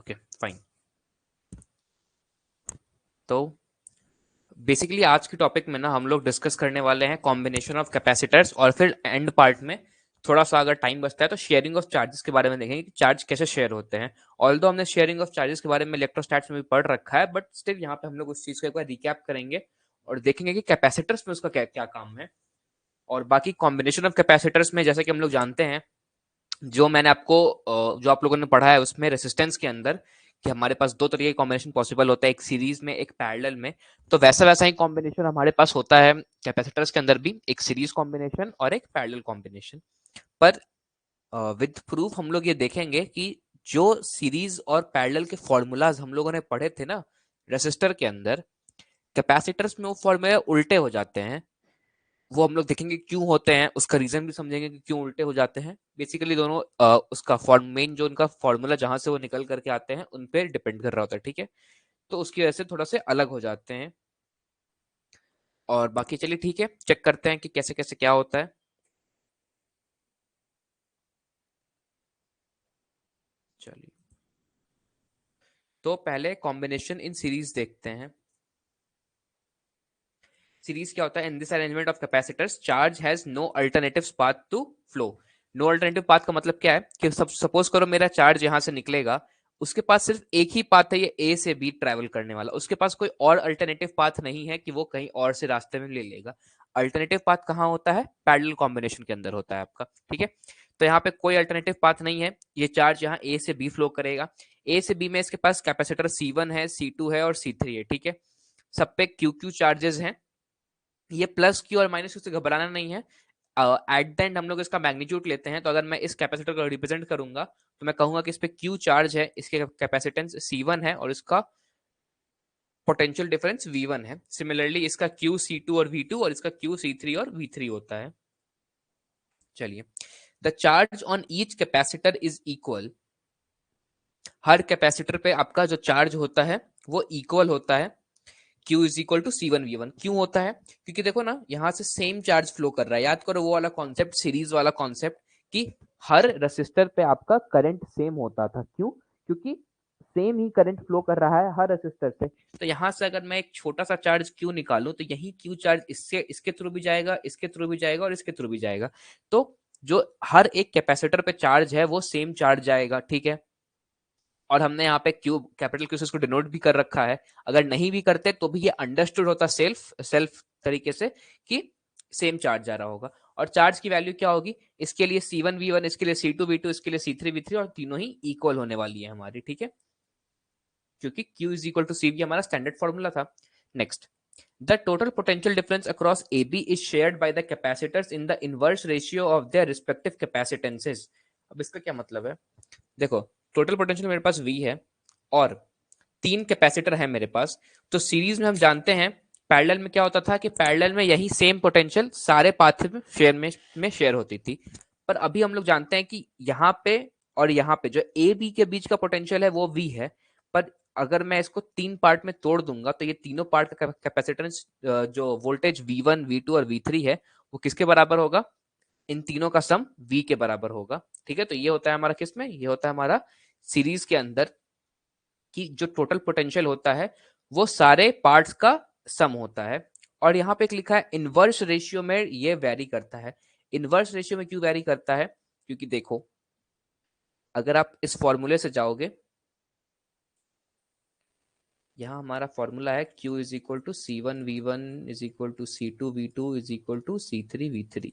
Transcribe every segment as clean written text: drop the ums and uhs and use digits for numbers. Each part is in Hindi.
Okay fine. तो बेसिकली आज की टॉपिक में ना हम लोग डिस्कस करने वाले हैं कॉम्बिनेशन ऑफ कैपेसिटर्स, और फिर एंड पार्ट में थोड़ा सा अगर टाइम बचता है तो शेयरिंग ऑफ चार्जेस के बारे में देखेंगे कि चार्ज कैसे शेयर होते हैं। ऑल्दो हमने शेयरिंग ऑफ चार्जेस के बारे में इलेक्ट्रोस्टैट्स में भी पढ़ रखा है, बट स्टिल यहाँ पे हम लोग उस चीज को एक बार रिकैप करेंगे और देखेंगे कि कैपेसिटर्स में उसका क्या क्या काम है। और बाकी कॉम्बिनेशन ऑफ कैपेसिटर्स में जैसे कि हम लोग जानते हैं, जो मैंने आपको जो आप लोगों ने पढ़ा है उसमें रेसिस्टेंस के अंदर, कि हमारे पास दो तरीके के कॉम्बिनेशन पॉसिबल होता है, एक सीरीज में एक पैरेलल में। तो वैसा वैसा ही कॉम्बिनेशन हमारे पास होता है कैपेसिटर्स के अंदर भी, एक सीरीज कॉम्बिनेशन और एक पैरेलल कॉम्बिनेशन। पर विद प्रूफ हम लोग ये देखेंगे कि जो सीरीज और पैरेलल के फॉर्मूलाज हम लोगों ने पढ़े थे ना रेसिस्टर के अंदर, कैपेसिटर्स में वो फॉर्मूले उल्टे हो जाते हैं। वो हम लोग देखेंगे क्यों होते हैं, उसका रीजन भी समझेंगे कि क्यों उल्टे हो जाते हैं। बेसिकली दोनों उसका फॉर्म मेन जो उनका फॉर्मूला जहां से वो निकल करके आते हैं उन पे डिपेंड कर रहा होता है, ठीक है। तो उसकी वजह से थोड़ा से अलग हो जाते हैं। और बाकी चलिए ठीक है, चेक करते हैं कि कैसे कैसे क्या होता है। चलिए, तो पहले कॉम्बिनेशन इन सीरीज देखते हैं। सीरीज क्या होता है? In this arrangement of capacitors charge has no alternative path to flow. No alternative path का मतलब क्या है कि सब सपोज करो मेरा चार्ज यहां से निकलेगा, उसके पास सिर्फ एक ही पाथ है, ये ए से बी ट्रेवल करने वाला, उसके पास कोई और अल्टरनेटिव पाथ नहीं है कि वो कहीं और से रास्ते में ले लेगा। अल्टरनेटिव पाथ कहाँ होता है? पैरेलल कॉम्बिनेशन के अंदर होता है आपका, ठीक है। तो यहाँ पे कोई अल्टरनेटिव पाथ नहीं है, ये चार्ज यहाँ ए से बी फ्लो करेगा। ए से बी में इसके पास कैपेसिटर C1 है, C2 है और C3 है, ठीक है। सब पे क्यू क्यू चार्जेस हैं। ये प्लस क्यू और माइनस क्यू से घबराना नहीं है। एट द एंड हम लोग इसका मैग्नीट्यूड लेते हैं, तो अगर मैं इस कैपेसिटर को रिप्रेजेंट करूंगा तो मैं कहूंगा कि इस पे क्यू चार्ज है, इसके कैपेसिटेंस C1 है और इसका पोटेंशियल डिफरेंस V1 है। सिमिलरली इसका क्यू C2 और V2 और इसका क्यू C3 और V3 होता है। चलिए, the charge on each capacitor is equal. Her capacitor पे आपका जो चार्ज होता है वो इक्वल होता है Q is equal to C1V1। क्यों होता है? क्योंकि देखो ना, यहां से सेम चार्ज फ्लो कर रहा है। याद करो वो वाला कॉन्सेप्ट, सीरीज वाला कॉन्सेप्ट, कि हर रेसिस्टर पे आपका करंट सेम होता था। क्यों? क्योंकि सेम ही करंट फ्लो कर रहा है हर रेसिस्टर से। तो यहां से अगर मैं एक छोटा सा चार्ज Q निकालूं तो यही Q चार्ज इससे इसके थ्रू भी जाएगा, इसके थ्रू भी जाएगा और इसके थ्रू भी जाएगा। तो जो हर एक कैपेसिटर पे चार्ज है वो सेम चार्ज जाएगा, ठीक है। और हमने यहाँ पे क्यूब कैपिटल क्यू से इसको डिनोट भी कर रखा है। अगर नहीं भी करते तो भी ये अंडरस्टूड होता सेल्फ सेल्फ तरीके से कि सेम चार्ज जा रहा होगा। और चार्ज की वैल्यू क्या होगी? इसके लिए C1V1, इसके लिए C2V2, इसके लिए C3V3, और तीनों ही इक्वल होने वाली है हमारी, ठीक है। क्योंकि Q is equal to C भी हमारा स्टैंडर्ड फॉर्मूला था। Next, the total potential difference across AB is shared by the capacitors in the inverse ratio of their respective capacitances. अब इसका क्या मतलब है? देखो, टोटल पोटेंशियल मेरे पास V है और तीन कैपेसिटर है मेरे पास। तो सीरीज में हम जानते हैं, पैरेलल में क्या होता था कि पैरेलल में यही सेम पोटेंशियल सारे पाथ में शेयर होती थी। पर अभी हम लोग जानते हैं कि यहाँ पे और यहाँ पे जो ए बी के बीच का पोटेंशियल है वो V है। पर अगर मैं इसको तीन पार्ट में तोड़ दूंगा तो ये तीनों पार्ट का कैपेसिटेंस, जो वोल्टेज V1 V2 और V3 है, वो किसके बराबर होगा? इन तीनों का सम V के बराबर होगा, ठीक है। तो ये होता है हमारा किस में? ये होता है हमारा सीरीज के अंदर, कि जो टोटल पोटेंशियल होता है वो सारे पार्ट्स का सम होता है। और यहाँ पे एक लिखा है इनवर्स रेशियो में ये वेरी करता है। इनवर्स रेशियो में क्यों वेरी करता है? क्योंकि देखो, अगर आप इस फॉर्मूले से जाओगे, यहाँ हमारा फॉर्मूला है Q is equal to C1V1 is equal to C2V2 is equal to C3V3।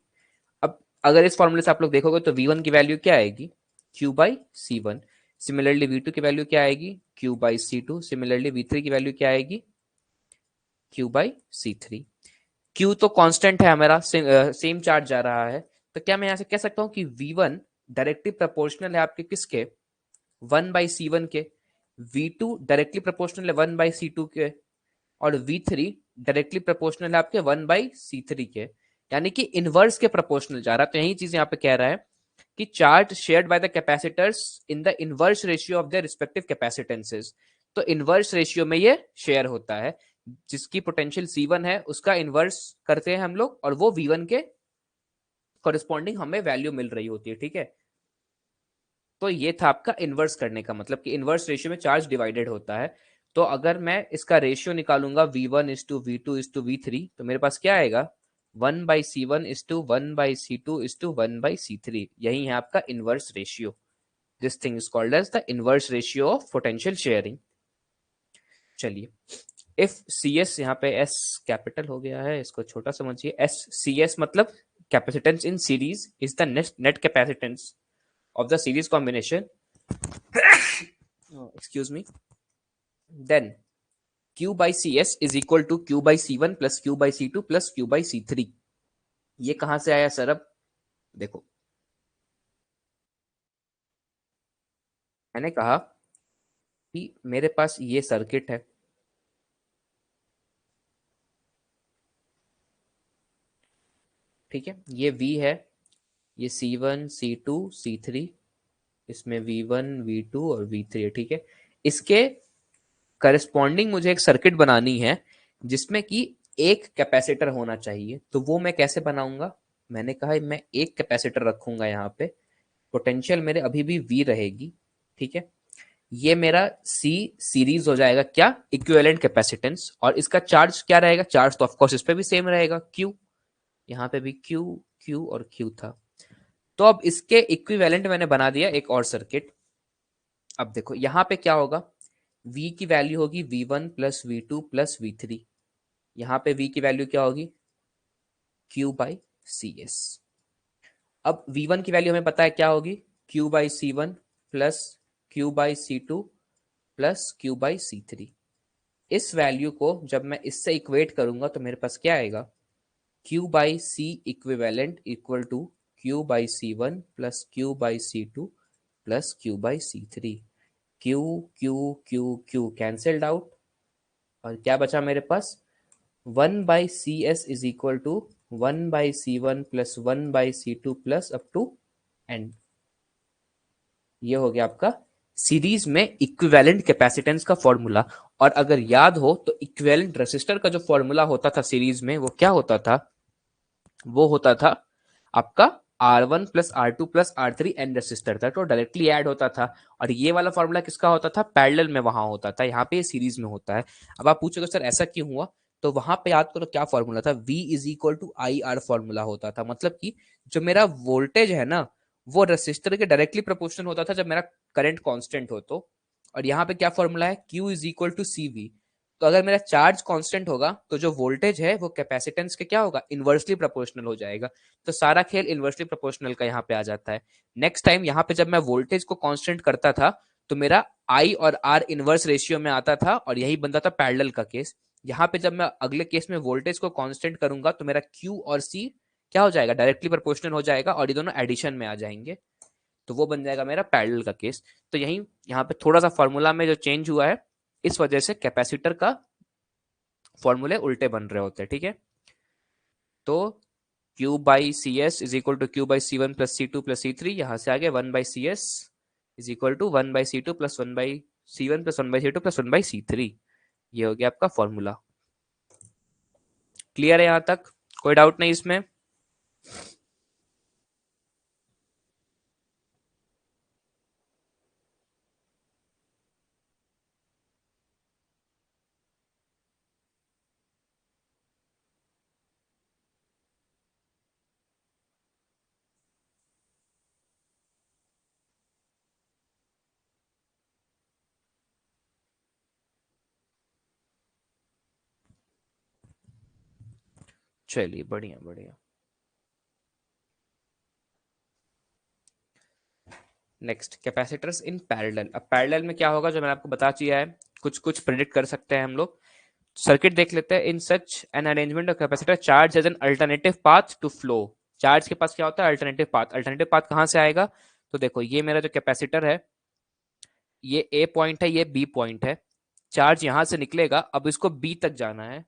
अब अगर इस फॉर्मूले से आप लोग देखोगे तो V1 की वैल्यू क्या आएगी? Q by C1। Similarly V2 की वैल्यू क्या आएगी? Q by C2। Similarly V3 की वैल्यू क्या आएगी? Q by C3। Q तो कांस्टेंट है हमारा, सेम चार्ज जा रहा है। तो क्या मैं यहां से कह सकता हूं कि V1 डायरेक्टली प्रोपोर्शनल है आपके किसके? 1/C1 के। V2 डायरेक्टली प्रोपोर्शनल है 1/C2 के। और V3 डायरेक्टली प्रोपोर्शनल है आपके 1/C3 के। यानी कि इनवर्स के प्रोपोर्शनल जा रहा है। तो यही चीज यहाँ पे कह रहा है कि charge shared by the capacitors in the inverse ratio of their respective capacitances. तो इनवर्स रेशियो में ये शेयर होता है। जिसकी पोटेंशियल C1 है उसका इनवर्स करते हैं हम लोग, और वो V1 के कॉरेस्पॉन्डिंग हमें वैल्यू मिल रही होती है, ठीक है। तो ये था आपका इन्वर्स करने का मतलब कि इन्वर्स रेशियो में चार्ज डिवाइडेड होता है। तो अगर मैं इसका रेशियो निकालूंगा V1:V2:V3, तो मेरे पास क्या आएगा, 1/C1:1/C2:1/C3। यही है आपका inverse ratio. This thing is called as the inverse ratio of potential sharing. चलिए, इफ सी एस, यहाँ पे एस कैपिटल हो गया है, इसको छोटा समझिए। एस सी एस मतलब capacitance in series is the net capacitance of the series combination, excuse me, then q by cs is equal to q by c1 plus q by c2 plus q by c3। ये कहां से आया सर? अब देखो, मैंने कहा कि मेरे पास ये सर्किट है, ठीक है, ये V है, ये C1 C2 C3, इसमें V1 V2 और V3 है, ठीक है। इसके करस्पॉन्डिंग मुझे एक सर्किट बनानी है जिसमें कि एक कैपेसिटर होना चाहिए। तो वो मैं कैसे बनाऊंगा? मैंने कहा मैं एक कैपेसिटर रखूंगा यहाँ पे, पोटेंशियल मेरे अभी भी V रहेगी, ठीक है। ये मेरा C सीरीज हो जाएगा क्या, इक्विवेलेंट कैपेसिटेंस, और इसका चार्ज क्या रहेगा, चार्ज तो ऑफकोर्स इस पे भी सेम रहेगा Q, यहाँ पे भी Q, Q और Q था। तो अब इसके इक्विवेलेंट मैंने बना दिया एक और सर्किट। अब देखो यहाँ पे क्या होगा, V की वैल्यू होगी V1 plus V2 plus V3। यहाँ पे V की वैल्यू क्या होगी, Q बाई सी एस। अब V1 की वैल्यू हमें पता है क्या होगी, Q by C1 plus Q by C2 plus Q by C3। इस वैल्यू को जब मैं इससे इक्वेट करूंगा तो मेरे पास क्या आएगा, Q by C equivalent equal to Q by C1 plus Q by C2 plus Q by C3। Q Q Q Q cancelled out, और क्या बचा मेरे पास, 1/CS is equal to 1/C1 plus 1/C2 plus up to n. ये हो गया आपका सीरीज में इक्विवेलेंट कैपेसिटेंस का फॉर्मूला। और अगर याद हो तो इक्विवेलेंट रेसिस्टर का जो फॉर्मूला होता था सीरीज में, वो क्या होता था, वो होता था आपका R1 plus R2 plus R3 N resistor था, तो डायरेक्टली ऐड होता था। और ये वाला फॉर्मूला किसका होता था, पैरेलल में वहां होता था, यहाँ पे सीरीज में होता है। अब आप पूछोगे सर ऐसा क्यों हुआ, तो वहां पे याद करो क्या फॉर्मूला था, V is equal to I R formula होता था। मतलब कि जो मेरा वोल्टेज है ना, वो रेसिस्टर के डायरेक्टली प्रोपोर्शनल होता था जब मेरा करंट कांस्टेंट हो तो। और यहाँ पे क्या फॉर्मूला है, Q is equal to C V. तो अगर मेरा चार्ज कांस्टेंट होगा तो जो वोल्टेज है वो कैपेसिटेंस के क्या होगा, इनवर्सली प्रोपोर्शनल हो जाएगा। तो सारा खेल इनवर्सली प्रोपोर्शनल का यहाँ पे आ जाता है। नेक्स्ट टाइम यहाँ पे जब मैं वोल्टेज को कांस्टेंट करता था तो मेरा आई और आर इनवर्स रेशियो में आता था, और यही बनता था पैरेलल का केस। यहाँ पे जब मैं अगले केस में वोल्टेज को कांस्टेंट करूंगा तो मेरा क्यू और सी क्या हो जाएगा, डायरेक्टली प्रोपोर्शनल हो जाएगा, और ये दोनों एडिशन में आ जाएंगे। तो वो बन जाएगा मेरा पैरेलल का केस। तो यही यहाँ पे थोड़ा सा फॉर्मूला में जो चेंज हुआ है, इस वजह से कैपेसिटर का फॉर्मूले उल्टे बन रहे होते हैं, ठीक है। तो Q by C S is equal to Q by C1 plus C2 plus C3, यहां से आगे 1/CS is equal to 1/C2 plus 1/C1 plus 1/C2 plus 1/C3। ये हो गया आपका फॉर्मूला। क्लियर है यहां तक, कोई डाउट नहीं इसमें? चलिए बढ़िया बढ़िया। Next, capacitors in parallel. अब पैरेलल में क्या होगा, जो मैंने आपको बता दिया है, कुछ कुछ प्रिडिक्ट कर सकते हैं हम लोग। सर्किट देख लेते हैं। In such an arrangement of capacitor charge has an alternative path to flow. Charge के पास क्या होता है, अल्टरनेटिव पाथ। अल्टरनेटिव पाथ कहां से आएगा, तो देखो ये मेरा जो कैपेसिटर है, ये ए पॉइंट है, ये बी पॉइंट है। चार्ज यहां से निकलेगा, अब इसको बी तक जाना है।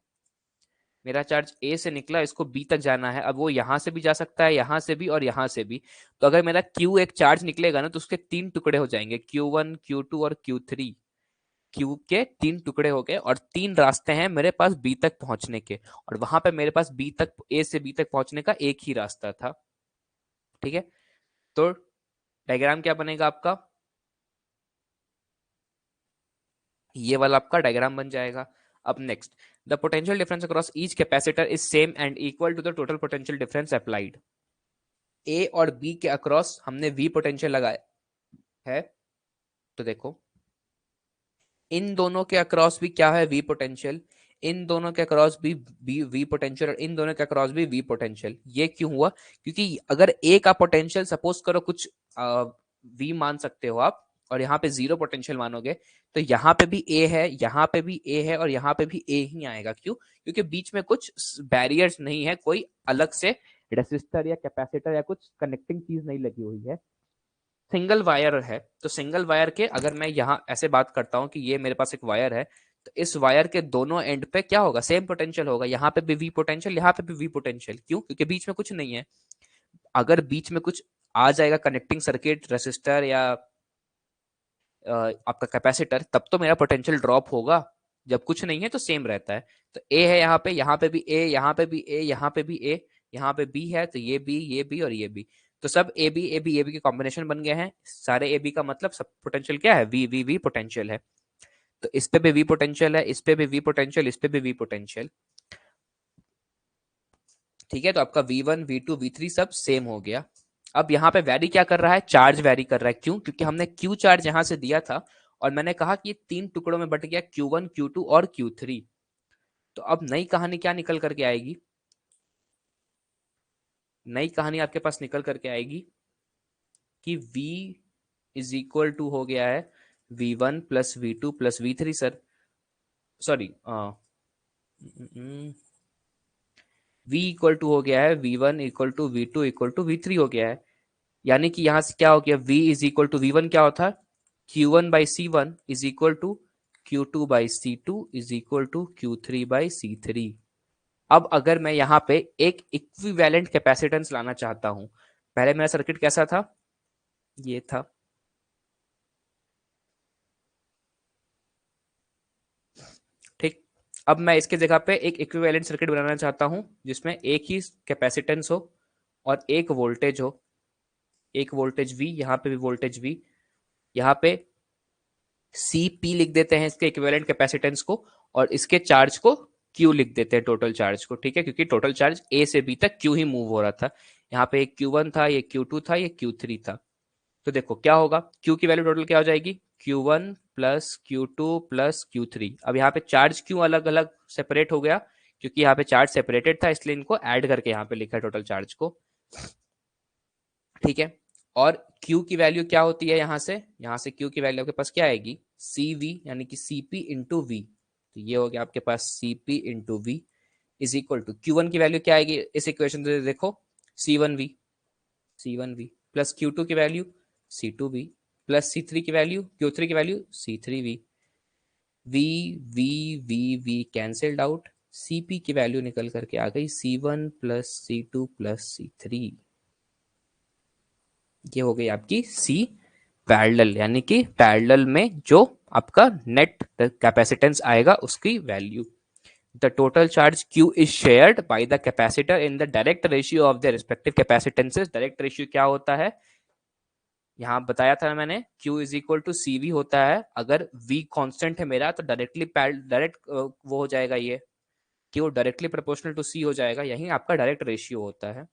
मेरा चार्ज ए से निकला, इसको बी तक जाना है। अब वो यहां से भी जा सकता है, यहां से भी और यहां से भी। तो अगर मेरा क्यू एक चार्ज निकलेगा ना, तो उसके तीन टुकड़े हो जाएंगे, Q1 Q2 और Q3। क्यू के तीन टुकड़े हो गए, और तीन रास्ते हैं मेरे पास बी तक पहुंचने के। और वहां पे मेरे पास बी तक, ए से बी तक पहुंचने का एक ही रास्ता था, ठीक है। तो डायग्राम क्या बनेगा आपका, ये वाला आपका डायग्राम बन जाएगा। अब next, the potential difference across each capacitor is same and equal to the total potential difference applied. A और बी के अक्रॉस हमने वी पोटेंशियल लगाया है, तो देखो इन दोनों के अक्रॉस भी क्या है, वी पोटेंशियल, इन दोनों के अक्रॉस भी वी पोटेंशियल, और इन दोनों के अक्रॉस भी वी पोटेंशियल। ये क्यों हुआ? क्योंकि अगर ए का पोटेंशियल सपोज करो कुछ वी मान सकते हो आप, और यहाँ पे जीरो पोटेंशियल मानोगे, तो यहाँ पे भी ए है, यहाँ पे भी ए है, और यहाँ पे भी ए ही आएगा। क्यों? क्योंकि बीच में कुछ बैरियर्स नहीं है, कोई अलग से रेसिस्टर या कैपेसिटर या कुछ कनेक्टिंग चीज नहीं लगी हुई है, सिंगल वायर है। तो सिंगल वायर के अगर मैं यहाँ ऐसे बात करता हूँ कि ये मेरे पास एक वायर है, तो इस वायर के दोनों एंड पे क्या होगा, सेम पोटेंशियल होगा। यहाँ पे भी वी पोटेंशियल, यहाँ पे भी वी पोटेंशियल। क्यों? क्योंकि बीच में कुछ नहीं है। अगर बीच में कुछ आ जाएगा, कनेक्टिंग सर्किट, रेसिस्टर या आपका कैपेसिटर, तब तो मेरा पोटेंशियल ड्रॉप होगा। जब कुछ नहीं है तो सेम रहता है। तो ए है यहाँ पे भी ए, यहाँ पे भी ए, यहाँ पे भी ए, यहाँ पे बी है, तो ये बी और ये बी, तो सब A B A B A B के कॉम्बिनेशन बन गए हैं। सारे ए बी का मतलब सब पोटेंशियल क्या है, वी वी वी पोटेंशियल है। तो इस पे भी वी पोटेंशियल है, इस पे भी वी पोटेंशियल, इस पे भी वी पोटेंशियल। ठीक है, तो आपका V1 V2 V3 सब सेम हो गया। अब यहाँ पे वैरी क्या कर रहा है, चार्ज वैरी कर रहा है। क्यों? क्योंकि हमने Q चार्ज यहाँ से दिया था, और मैंने कहा कि ये तीन टुकड़ों में बट गया, Q1 Q2 और Q3। तो अब नई कहानी क्या निकल करके आएगी, नई कहानी आपके पास निकल करके आएगी कि V इज इक्वल टू हो गया है V1 plus V2 plus V3 sir, sorry, V equal to हो गया है V1 equal to V2 equal to V3 हो गया है। यानी कि यहां से क्या हो गया, V is equal to V1 क्या होता है, Q1/C1 is equal to Q2/C2 is equal to Q3/C3। अब अगर मैं यहाँ पे एक इक्विवेलेंट कैपेसिटेंस लाना चाहता हूं, पहले मेरा सर्किट कैसा था, ये था। ठीक, अब मैं इसके जगह पे एक इक्विवेलेंट सर्किट बनाना चाहता हूं जिसमें एक ही कैपेसिटेंस हो और एक वोल्टेज हो, एक वोल्टेज V, यहाँ पे भी वोल्टेज V, यहाँ पे सी पी लिख देते हैं इसके इक्विवेलेंट कैपेसिटेंस को, और इसके चार्ज को क्यू लिख देते हैं, टोटल चार्ज को। ठीक है, क्योंकि टोटल चार्ज ए से बी तक क्यू ही मूव हो रहा था। यहाँ पे एक Q1 था, ये Q2 था, ये Q3 था। तो देखो क्या होगा, Q की वैल्यू टोटल क्या हो जाएगी, Q1 plus Q2 plus Q3। अब यहाँ पे चार्ज क्यों अलग अलग सेपरेट हो गया, क्योंकि यहाँ पे चार्ज सेपरेटेड था, इसलिए इनको ऐड करके यहाँ पे लिखा है टोटल चार्ज को। ठीक है, और Q की वैल्यू क्या होती है, यहाँ से Q की वैल्यू आपके पास क्या आएगी, CV, यानी कि CP इंटू वी। तो ये हो गया आपके पास CP into V is equal to Q1 की वैल्यू क्या आएगी इस इक्वेशन से देखो, C1V प्लस Q2 की वैल्यू C2V प्लस C3 की वैल्यू Q3 की value C3V। V V V V cancelled out, CP की वैल्यू निकल करके आ गई C1 plus C2 plus C3। ये हो गई आपकी सी पैरेलल, यानी कि पैरेलल में जो आपका नेट कैपेसिटेंस आएगा उसकी value. The total charge Q is shared by the capacitor in the direct ratio of the respective capacitances. Direct ratio क्या होता है, यहाँ बताया था मैंने, Q is equal to CV होता है। अगर V कांस्टेंट है मेरा तो डायरेक्ट वो हो जाएगा, ये Q directly proportional to C हो जाएगा, यही आपका डायरेक्ट रेशियो होता है।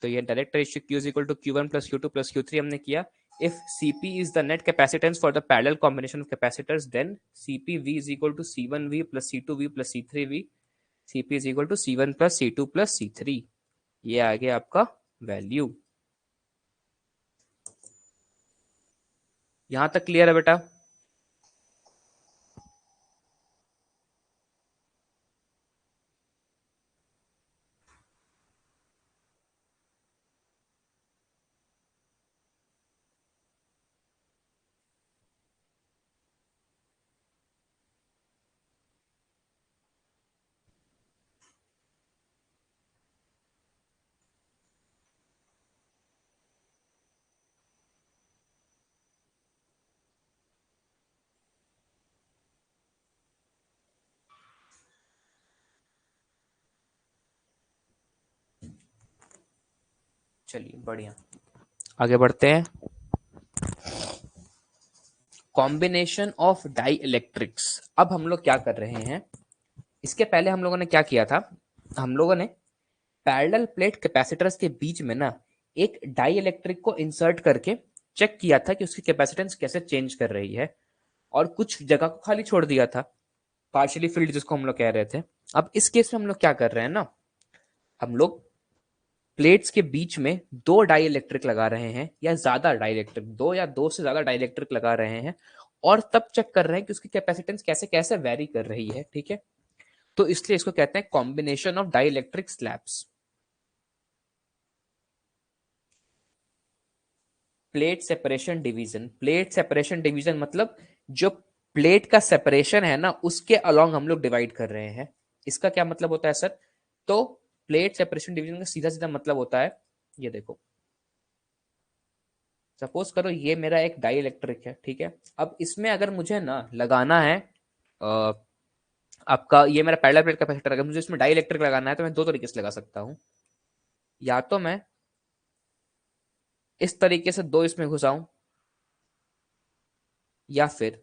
तो ये direct ratio Q is equal to Q1 plus Q2 plus Q3 हमने किया। If CP is the net capacitance for the parallel combination of capacitors, then CPV is equal to C1V plus C2V plus C3V. CP is equal to C1 plus C2 plus C3। ये आ गया आपका वैल्यू। यहां तक क्लियर है बेटा? चलिए बढ़िया, आगे बढ़ते हैं। Combination of dielectrics. अब हम लोग क्या कर रहे हैं, इसके पहले हम लोगों ने क्या किया था, हम लोगों ने पैरेलल प्लेट कैपेसिटर्स के बीच में ना एक डाई इलेक्ट्रिक को इंसर्ट करके चेक किया था कि उसकी कैपेसिटेंस कैसे चेंज कर रही है, और कुछ जगह को खाली छोड़ दिया था, पार्शियली फिल्ड जिसको हम लोग कह रहे थे। अब इस केस में हम लोग क्या कर रहे हैं ना, हम लोग प्लेट्स के बीच में दो डाई इलेक्ट्रिक लगा रहे हैं, या ज्यादा डाई इलेक्ट्रिक, दो या दो से ज्यादा डाई इलेक्ट्रिक लगा रहे हैं, और तब चेक कर रहे हैं कि उसकी कैपेसिटेंस कैसे कैसे वेरी कर रही है। ठीक है, तो इसलिए इसको कहते हैं combination of dielectric slabs. Plate separation division, plate separation division मतलब जो प्लेट का सेपरेशन है ना उसके अलोंग हम लोग डिवाइड कर रहे हैं। इसका क्या मतलब होता है सर, तो प्लेट सेपरेशन डिवीजन का सीधा सीधा मतलब होता है, ये देखो, सपोज करो ये मेरा एक डाई इलेक्ट्रिक है, ठीक है। अब इसमें अगर मुझे ना लगाना है आपका ये मेरा पैरेलल प्लेट कैपेसिटर, अगर मुझे इसमें डाई इलेक्ट्रिक लगाना है तो मैं दो तरीके से लगा सकता हूं, या तो मैं इस तरीके से दो इसमें घुसाऊं, या फिर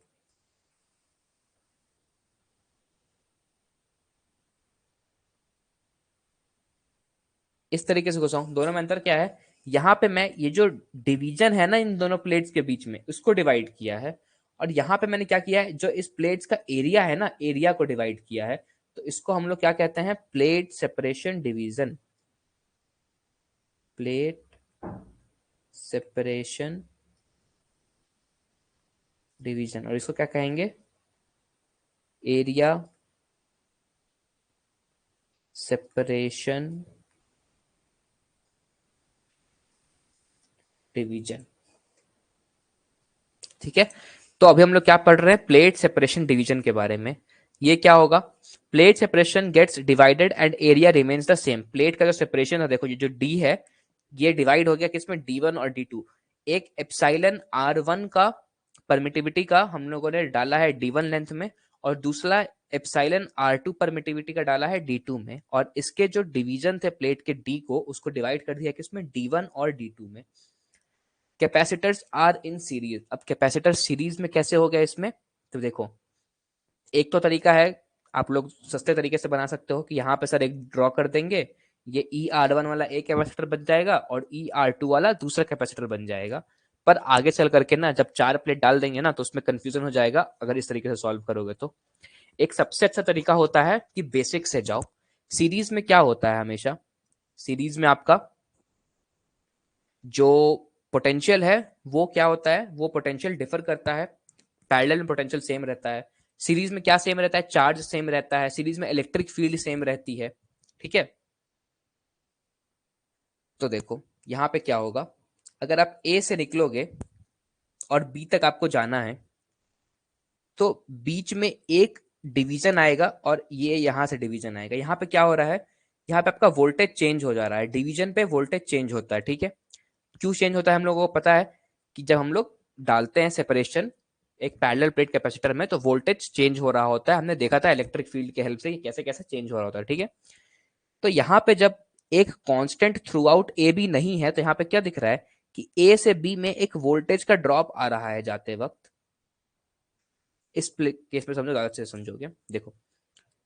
इस तरीके से घुसाऊं। दोनों में अंतर क्या है, यहाँ पे मैं ये जो डिवीजन है ना इन दोनों प्लेट्स के बीच में उसको डिवाइड किया है, और यहाँ पे मैंने क्या किया है, जो इस प्लेट्स का एरिया है ना एरिया को डिवाइड किया है। तो इसको हम लोग क्या कहते हैं, plate separation division, plate separation division. और इसको क्या कहेंगे, एरिया सेपरेशन डिवीजन। ठीक है, तो अभी हम लोग क्या पढ़ रहे हैं, प्लेट सेपरेशन डिवीजन के बारे में। ये क्या होगा, plate separation gets divided and area remains the same. Plate का जो सेपरेशन है, देखो ये जो डी है ये डिवाइड हो गया किसमें, D1 और D2। एक एप्सिलॉन R1 का परमिटिविटी का हम लोगों ने डाला है D1 लेंथ में, और दूसरा एप्सिलॉन R2 परमिटिविटी का डाला है D2 में, और इसके जो डिवीजन थे प्लेट के D को उसको डिवाइड कर दिया किसमें, D1 और D2 में। Capacitors are in series. अब कैपेसिटर सीरीज में कैसे हो गया इसमें, तो देखो एक तो तरीका है, आप लोग सस्ते तरीके से बना सकते हो कि यहाँ पे सर एक ड्रॉ कर देंगे, ये ER1 वाला एक कैपेसिटर बन जाएगा और ER2 वाला दूसरा कैपेसिटर बन जाएगा। पर आगे चल करके ना जब चार प्लेट डाल देंगे ना तो उसमें कंफ्यूजन हो जाएगा अगर इस तरीके से सॉल्व करोगे तो। एक सबसे अच्छा तरीका होता है कि बेसिक से जाओ। सीरीज में क्या होता है, हमेशा सीरीज में आपका जो पोटेंशियल है वो क्या होता है, वो पोटेंशियल डिफर करता है, पैरेलल में पोटेंशियल सेम रहता है। सीरीज में क्या सेम रहता है, चार्ज सेम रहता है, सीरीज में इलेक्ट्रिक फील्ड सेम रहती है। ठीक है, तो देखो यहां पे क्या होगा, अगर आप ए से निकलोगे और बी तक आपको जाना है तो बीच में एक डिवीजन आएगा और ये यहां से डिवीजन आएगा। यहाँ पे क्या हो रहा है, यहाँ पे आपका वोल्टेज चेंज हो जा रहा है, डिवीजन पे वोल्टेज चेंज होता है। ठीक है, क्यों चेंज होता है हम लोगों को पता है कि जब हम लोग डालते हैं सेपरेशन एक पैरेलल प्लेट कैपेसिटर में तो वोल्टेज चेंज हो रहा होता है। हमने देखा था इलेक्ट्रिक फील्ड के हेल्प से कैसे कैसे चेंज हो रहा होता है। ठीक है, तो यहाँ पे जब एक constant throughout A B नहीं है तो यहाँ पे क्या दिख रहा है कि ए से बी में एक वोल्टेज का ड्रॉप आ रहा है जाते वक्त। इस केस में समझो, ज्यादा अच्छे से समझोगे। देखो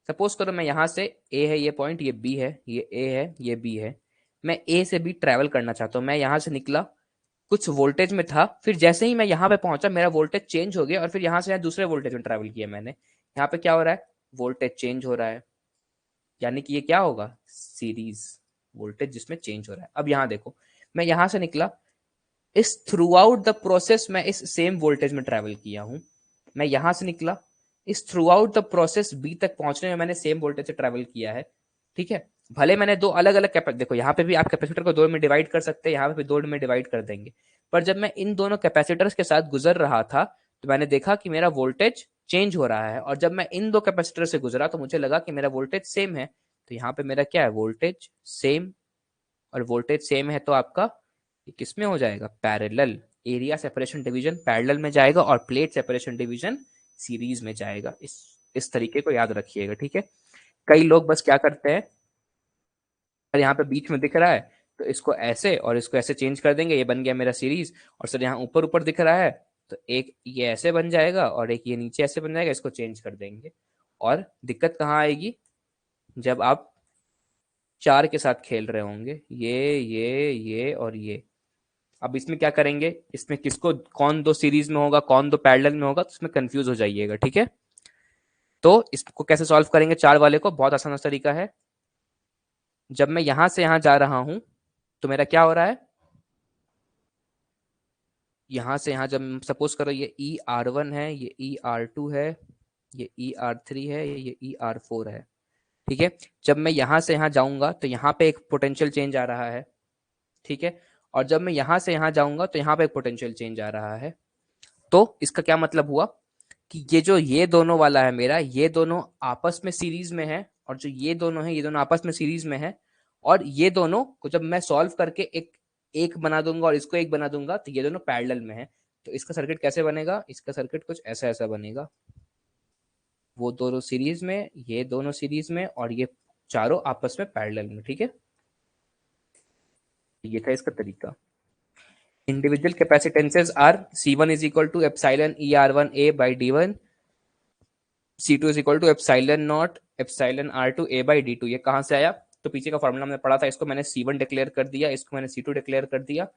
सपोज करो मैं यहाँ से, ए है ये पॉइंट, ये बी है, ये ए है ये बी है, मैं ए से बी ट्रेवल करना चाहता हूँ। मैं यहाँ से निकला, कुछ वोल्टेज में था, फिर जैसे ही मैं यहाँ पे पहुंचा मेरा वोल्टेज चेंज हो गया, और फिर यहाँ से यहाँ दूसरे वोल्टेज में ट्रैवल किया मैंने। यहाँ पे क्या हो रहा है, वोल्टेज चेंज हो रहा है, यानी कि ये क्या होगा, सीरीज वोल्टेज जिसमें चेंज हो रहा है। अब यहाँ देखो, मैं यहाँ से निकला, इस थ्रू आउट द प्रोसेस मैं इस सेम वोल्टेज में ट्रैवल किया हूँ। मैं यहाँ से निकला, इस throughout the process B तक पहुंचने में मैंने सेम वोल्टेज से ट्रैवल किया है। ठीक है, भले मैंने दो अलग अलग कैपेसिटर, देखो यहाँ पे भी आप कैपेसिटर को दो में डिवाइड कर सकते हैं, यहाँ पे भी दो में डिवाइड कर देंगे। पर जब मैं इन दोनों कैपेसिटर्स के साथ गुजर रहा था तो मैंने देखा कि मेरा वोल्टेज चेंज हो रहा है, और जब मैं इन दो कैपेसिटर से गुजरा तो मुझे लगा कि मेरा वोल्टेज सेम है। तो यहाँ पे मेरा क्या है, वोल्टेज सेम, और वोल्टेज सेम है तो आपका ये किस में हो जाएगा, parallel. Area separation division parallel में जाएगा और प्लेट सेपरेशन डिवीजन सीरीज में जाएगा। इस तरीके को याद रखिएगा। ठीक है, कई लोग बस क्या करते हैं, यहाँ पे बीच में दिख रहा है तो इसको ऐसे और इसको ऐसे चेंज कर देंगे, ये बन गया मेरा सीरीज। और सर यहाँ ऊपर ऊपर दिख रहा है तो एक ये ऐसे बन जाएगा और एक ये नीचे ऐसे बन जाएगा, इसको चेंज कर देंगे। और दिक्कत कहाँ आएगी, जब आप 4 के साथ खेल रहे होंगे, ये और ये। अब इसमें क्या करेंगे, इसमें किसको कौन दो सीरीज में होगा कौन दो पैरेलल में होगा, तो इसमें कंफ्यूज हो जाइएगा, ठीक है। तो इसको कैसे सॉल्व करेंगे 4 वाले को, बहुत आसान तरीका है। जब मैं यहां से यहां जा रहा हूं तो मेरा क्या हो रहा है, यहां से यहां जब सपोज करो ये ER1 है, ये ER2 है, ये ER3 है, ये ER4 है, ठीक है। जब मैं यहां से यहां जाऊंगा तो यहाँ पे एक पोटेंशियल चेंज आ रहा है, ठीक है। और जब मैं यहां से यहां जाऊंगा तो यहाँ पे एक पोटेंशियल चेंज आ रहा है। तो इसका क्या मतलब हुआ कि ये जो ये दोनों वाला है मेरा, ये दोनों आपस में सीरीज में है, और जो ये दोनों है ये दोनों आपस में सीरीज में है। और ये दोनों को जब मैं सॉल्व करके एक एक बना दूंगा और इसको एक बना दूंगा तो ये दोनों पैरेलल में है। तो इसका सर्किट कैसे बनेगा, इसका सर्किट कुछ ऐसा ऐसा बनेगा, वो दोनों सीरीज में, ये दोनों सीरीज में, और ये चारों आपस में पैरेलल में, ठीक है। ये था इसका तरीका। Individual capacitances are C1 is equal to epsilon ER1A by D1, C2 is equal to epsilon not epsilon R2A by D2। ये कहाँ से आया, तो पीछे का फॉर्मूला हमने पढ़ा था, इसको मैंने C1 डिक्लेयर कर दिया, इसको मैंने C2 डिक्लेयर कर दिया,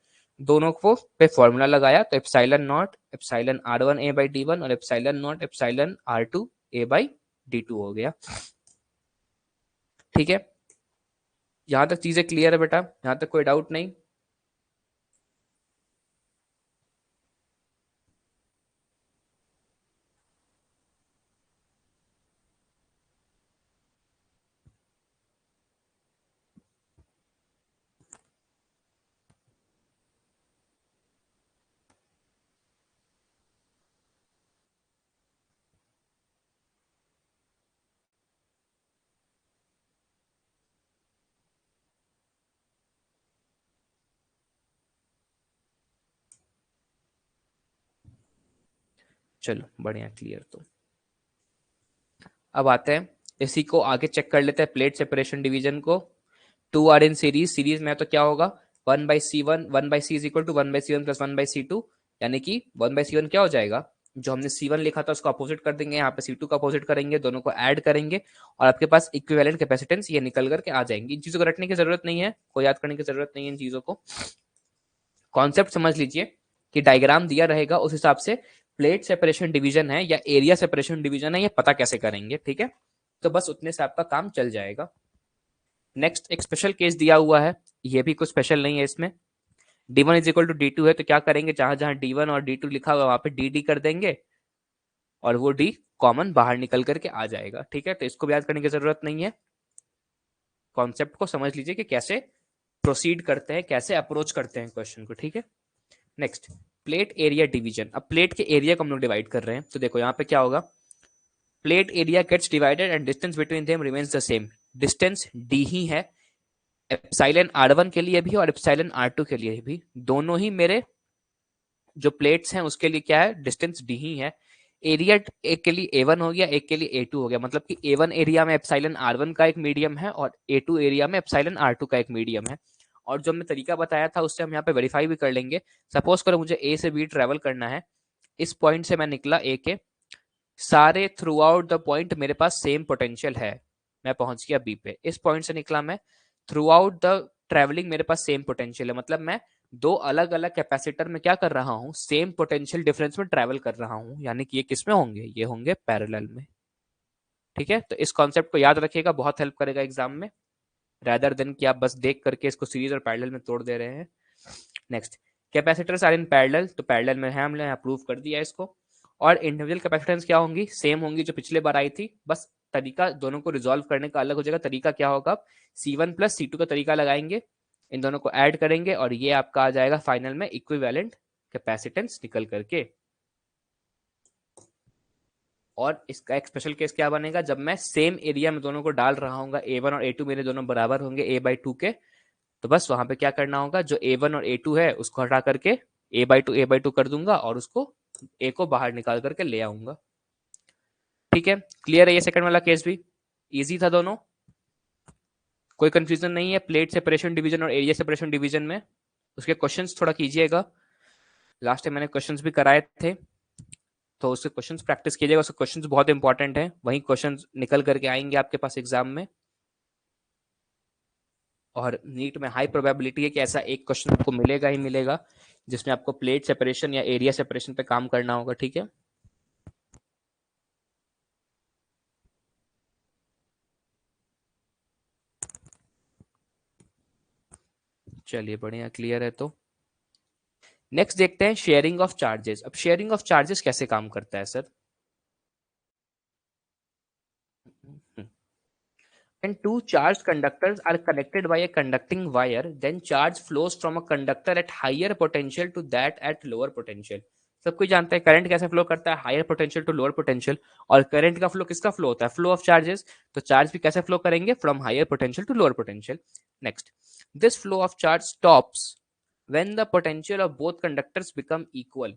दोनों को पे फॉर्मूला लगाया, तो epsilon not epsilon R1A by D1 और epsilon not epsilon R2A by D2 हो गया, ठीक है। यहां तक चीजें क्लियर है बेटा, यहां तक कोई डाउट नहीं। चलो बढ़िया, क्लियर। तो अब आते हैं, इसी को आगे चेक कर लेते हैं, प्लेट सेपरेशन डिवीजन को। 2 आर इन सीरीज, सीरीज में तो क्या होगा, 1/C1 1/C is equal to 1/C1 plus 1/C2, यानी कि 1/C1 क्या हो जाएगा, जो हमने C1 लिखा था उसको अपोजिट कर देंगे, यहाँ पे C2 का अपोजिट करेंगे, दोनों को ऐड करेंगे, और आपके पास इक्विवेलेंट कैपेसिटेंस ये निकल करके आ जाएंगी। इन चीजों को रटने की जरूरत नहीं है, कोई याद करने की जरूरत नहीं है इन चीजों को, कॉन्सेप्ट समझ लीजिए कि डायग्राम दिया रहेगा उस हिसाब से प्लेट सेपरेशन डिवीजन है या एरिया सेपरेशन डिवीजन है, ये पता कैसे करेंगे, ठीक है। तो बस उतने से आपका काम चल जाएगा। नेक्स्ट एक स्पेशल केस दिया हुआ है, ये भी कुछ स्पेशल नहीं है इसमें। D1 is equal to D2 है, तो क्या करेंगे, जहां जहां D1 और D2 लिखा हुआ वहां पे DD कर देंगे, और वो D कॉमन बाहर निकल करके आ जाएगा, ठीक है। तो इसको भी याद करने की जरूरत नहीं है, कॉन्सेप्ट को समझ लीजिए कि कैसे प्रोसीड करते हैं, कैसे अप्रोच करते हैं क्वेश्चन को, ठीक है। Next, plate area division. अब प्लेट के एरिया को हम लोग डिवाइड कर रहे हैं, तो देखो यहाँ पे क्या होगा, plate area gets divided and distance between them remains the same. Distance D ही है, एप्सिलॉन R1 के लिए भी और एप्सिलॉन R2 के लिए भी, दोनों ही मेरे जो प्लेट्स हैं उसके लिए क्या है, डिस्टेंस D ही है। एरिया एक के लिए A1 हो गया, एक के लिए A2 हो गया, मतलब कि A1 एरिया में एप्सिलॉन R1 का एक मीडियम है और A2 एरिया में एप्सिलॉन R2 का एक मीडियम है। और जो हमने तरीका बताया था उससे हम यहाँ पे वेरीफाई भी कर लेंगे। सपोज करो मुझे A से B ट्रेवल करना है, इस पॉइंट से मैं निकला A के, सारे थ्रू आउट द पॉइंट मेरे पास सेम पोटेंशियल है, मैं पहुंच गया B पे, इस पॉइंट से निकला मैं, थ्रू आउट द ट्रेवलिंग मेरे पास सेम पोटेंशियल है, मतलब मैं दो अलग अलग कैपेसिटर में क्या कर रहा हूँ, सेम पोटेंशियल डिफरेंस में ट्रेवल कर रहा हूँ, यानी कि ये किस में होंगे, ये होंगे पैरेलल में, ठीक है। तो इस कॉन्सेप्ट को याद रखिएगा, बहुत हेल्प करेगा एग्जाम में, रैदर देन कि आप बस देख करके इसको सीरीज और पैरेलल में तोड़ दे रहे हैं। Next, capacitors are in parallel, तो पैरेलल में है, हमने यहाँ प्रूव कर दिया इसको। और इंडिविजुअल कैपेसिटेंस क्या होंगी, सेम होंगी जो पिछले बार आई थी, बस तरीका दोनों को रिजॉल्व करने का अलग हो जाएगा। तरीका क्या होगा, C1 प्लस C2 का तरीका लगाएंगे, इन दोनों को ऐड करेंगे, और ये आपका आ जाएगा फाइनल में इक्विवेलेंट कैपेसिटेंस निकल करके। और इसका एक स्पेशल केस क्या बनेगा, जब मैं सेम एरिया में दोनों को डाल रहा हूँ, A1 और A2 मेरे दोनों बराबर होंगे A/2 के, तो बस वहां पे क्या करना होगा, जो A1 और A2 है उसको हटा करके A/2 कर दूंगा, और उसको A को बाहर निकाल करके ले आऊंगा, ठीक है। क्लियर है ये सेकंड वाला केस भी, इजी था दोनों, कोई कंफ्यूजन नहीं है प्लेट सेपरेशन डिवीजन और एरिया सेपरेशन डिवीजन में। उसके क्वेश्चंस थोड़ा कीजिएगा, लास्ट टाइम मैंने क्वेश्चंस भी कराए थे, तो उससे क्वेश्चंस प्रैक्टिस कीजिएगा, उसके क्वेश्चंस बहुत इंपॉर्टेंट हैं, वही क्वेश्चंस निकल करके आएंगे आपके पास एग्जाम में। और नीट में हाई प्रोबेबिलिटी है कि ऐसा एक क्वेश्चन आपको मिलेगा ही मिलेगा जिसमें आपको प्लेट सेपरेशन या एरिया सेपरेशन पे काम करना होगा, ठीक है। चलिए बढ़िया, क्लियर है तो। नेक्स्ट देखते हैं शेयरिंग ऑफ चार्जेस। अब शेयरिंग ऑफ चार्जेस कैसे काम करता है sir? When two charged conductors are connected by a conducting wire, then charge flows from a conductor at higher potential to that at lower potential. सब कोई जानता है करंट कैसे फ्लो करता है, higher potential to lower potential. और करंट का फ्लो किसका फ्लो होता है? Flow of charges. तो चार्ज भी कैसे फ्लो करेंगे? From higher potential to lower potential. Next, this flow of charge stops when the potential of both conductors become equal.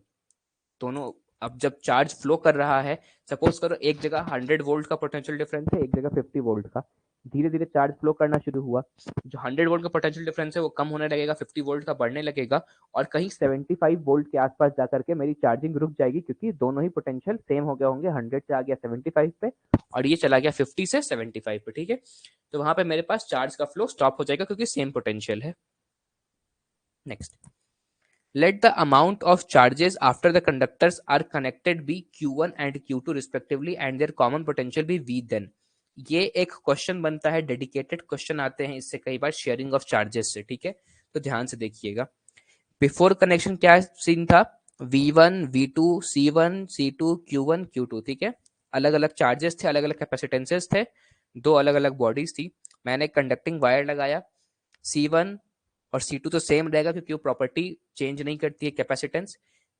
दोनों, अब जब चार्ज फ्लो कर रहा है, सपोज करो एक जगह 100 वोल्ट का पोटेंशियल डिफरेंस है, एक जगह 50 वोल्ट का, धीरे धीरे चार्ज फ्लो करना शुरू हुआ, जो 100 वोल्ट का पोटेंशियल डिफरेंस है वो कम होने लगेगा, 50 वोल्ट का बढ़ने लगेगा, और कहीं 75 वोल्ट के आसपास जाकर के मेरी चार्जिंग रुक जाएगी, क्योंकि दोनों ही पोटेंशियल सेम हो गए होंगे, 100 से आ गया 75 पे और ये चला गया 50 से 75 पे, ठीक है। तो वहां पे मेरे पास चार्ज का फ्लो स्टॉप हो जाएगा क्योंकि सेम पोटेंशियल है। Next, let the amount of charges after the conductors are connected be q1 and q2 respectively and their common potential be v then। ये एक क्वेश्चन बनता है, डेडिकेटेड क्वेश्चन आते हैं इससे कई बार शेयरिंग ऑफ चार्जेस से, ठीक है। तो ध्यान से देखिएगा, बिफोर कनेक्शन क्या सीन था? v1 v2 c1 c2 q1 q2, ठीक है। अलग अलग चार्जेस थे, अलग अलग कैपेसिटेंसेस थे, दो अलग अलग बॉडीज थी। मैंने कंडक्टिंग वायर लगाया, C1 और C2 तो सेम रहेगा क्योंकि वो प्रॉपर्टी चेंज नहीं करती है, कैपेसिटेंस।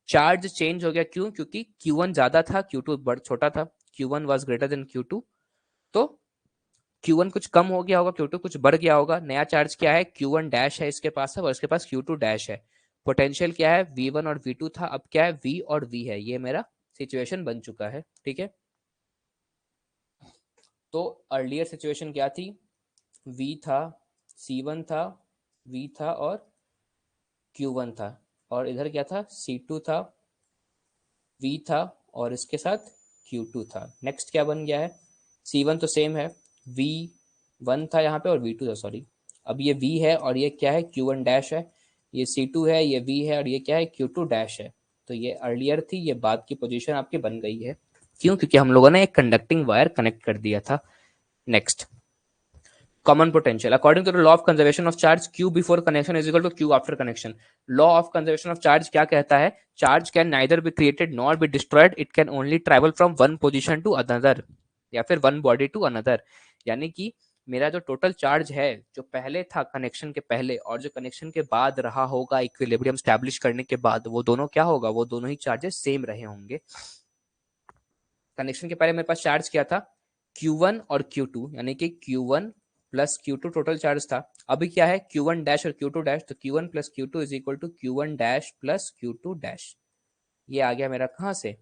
चार्ज चेंज हो गया, क्यों? क्योंकि Q1 ज्यादा था, Q2 बड़ा छोटा था, Q1 was greater than Q2, तो Q1 कुछ कम हो गया होगा, Q2 कुछ बढ़ गया होगा। नया चार्ज क्या है? Q1 डैश है इसके पास है और इसके पास Q2 डैश है। पोटेंशियल क्या है? V1 और V2 था, अब क्या है? V और V है। ये मेरा सिचुएशन बन चुका है, ठीक है। तो अर्लियर सिचुएशन क्या थी? V था, C1 था, V था और Q1 था, और इधर क्या था? C2 था, V था और इसके साथ Q2 था। नेक्स्ट क्या बन गया है? C1 तो सेम है, V1 था यहाँ पे और V2 था, सॉरी। अब ये V है और ये क्या है? Q1 डैश है। ये C2 है, ये V है और ये क्या है? Q2 डैश है। तो ये अर्लियर थी, ये बाद की पोजीशन आपकी बन गई है। क्यों? क्योंकि हम लोगों ने एक कंडक्टिंग वायर कनेक्ट कर दिया था। Next, common potential according to the law of conservation of charge, q before connection is equal to q after connection। law of conservation of charge क्या कहता है? charge can neither be created nor be destroyed, it can only travel from one position to another, या फिर one body to another। यानी कि मेरा जो टोटल चार्ज है, जो पहले था कनेक्शन के पहले और जो कनेक्शन के बाद रहा होगा इक्विलिब्रियम स्टैब्लिश करने के बाद, वो दोनों क्या होगा? वो दोनों ही चार्जेस सेम रहे होंगे। कनेक्शन के पहले मेरे पास चार्ज क्या था? Q1 और Q2, यानी कि Q1 plus Q2 total charge था। अभी क्या है? Q1 डैश और Q2 डैश, तो Q1 plus Q2 is equal to Q1 dash plus Q2 dash. ये आ गया मेरा कहां से?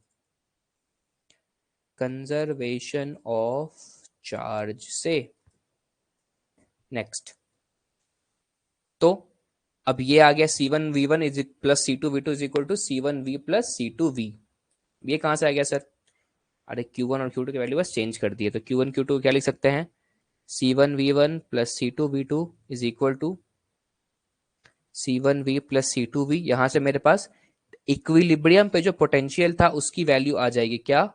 कंजर्वेशन ऑफ चार्ज से। नेक्स्ट, तो अब ये आ गया C1V1 is plus C2V2 is equal to C1V plus C2V। ये कहां से आ गया सर? अरे Q1 और Q2 की वैल्यू बस चेंज कर दिए, तो Q1 Q2 क्या लिख सकते हैं? C1V1 plus C2V2 is equal to C1V plus C2V। यहां से मेरे पास इक्विलिब्रियम पे जो पोटेंशियल था उसकी वैल्यू आ जाएगी क्या?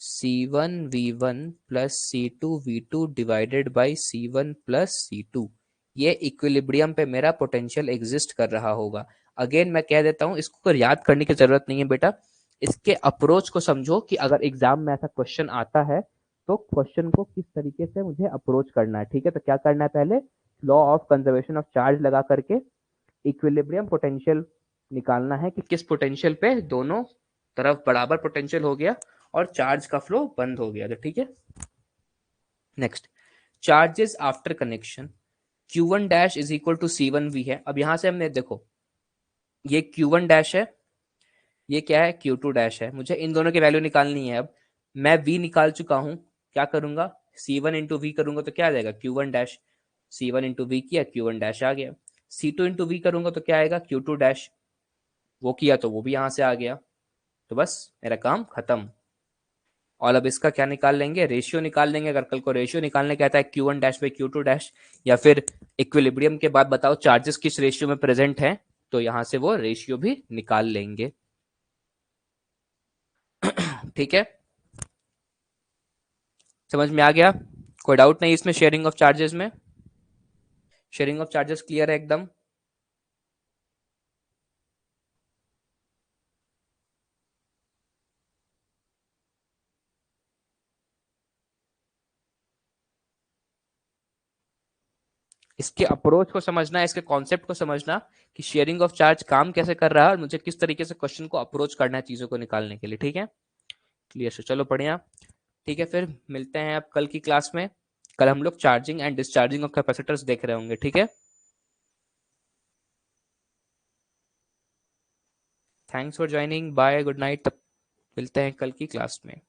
C1V1 plus C2V2 divided by C1 plus C2। ये इक्विलिब्रियम पे मेरा पोटेंशियल एग्जिस्ट कर रहा होगा। अगेन मैं कह देता हूं, इसको याद करने की जरूरत नहीं है बेटा, इसके अप्रोच को समझो कि अगर एग्जाम में ऐसा क्वेश्चन आता है तो क्वेश्चन को किस तरीके से मुझे अप्रोच करना है, ठीक है। तो क्या करना है? पहले law of conservation of charge लगा करके इक्विलिब्रियम पोटेंशियल निकालना है कि किस पोटेंशियल पे दोनों तरफ बराबर पोटेंशियल हो गया और चार्ज का फ्लो बंद हो गया, तो ठीक है। Next, charges after connection, Q1 dash is equal to C1V है। अब यहां से हमने देखो, ये Q1 डैश है, ये क्या है? Q2 डैश है। मुझे इन दोनों की वैल्यू निकालनी है। अब मैं V निकाल चुका हूं, क्या करूंगा? C1 इंटू वी करूंगा तो क्या आ जाएगा? Q1 dash. C1 into we किया, Q1 डैश आ गया। C2 इंटू वी करूंगा तो क्या आएगा? Q2 dash. वो किया तो वो भी यहाँ से आ गया, तो बस मेरा काम खत्म। और अब इसका क्या निकाल लेंगे, रेशियो निकाल लेंगे। अगर कल को रेशियो निकालने कहता है Q1 dash by Q2 dash, या फिर इक्विलिब्रियम के बाद बताओ चार्जेस किस रेशियो में प्रेजेंट है, तो यहां से वो रेशियो भी निकाल लेंगे। ठीक है, समझ में आ गया? कोई डाउट नहीं इसमें शेयरिंग ऑफ चार्जेस में? शेयरिंग ऑफ चार्जेस क्लियर है एकदम? इसके अप्रोच को समझना, इसके कॉन्सेप्ट को समझना कि शेयरिंग ऑफ चार्ज काम कैसे कर रहा है और मुझे किस तरीके से क्वेश्चन को अप्रोच करना है चीजों को निकालने के लिए। ठीक है, क्लियर से, चलो बढ़िया। ठीक है, फिर मिलते हैं अब कल की क्लास में। कल हम लोग charging and discharging of capacitors देख रहे होंगे। ठीक है, thanks for joining, bye, good night, तब मिलते हैं कल की क्लास में।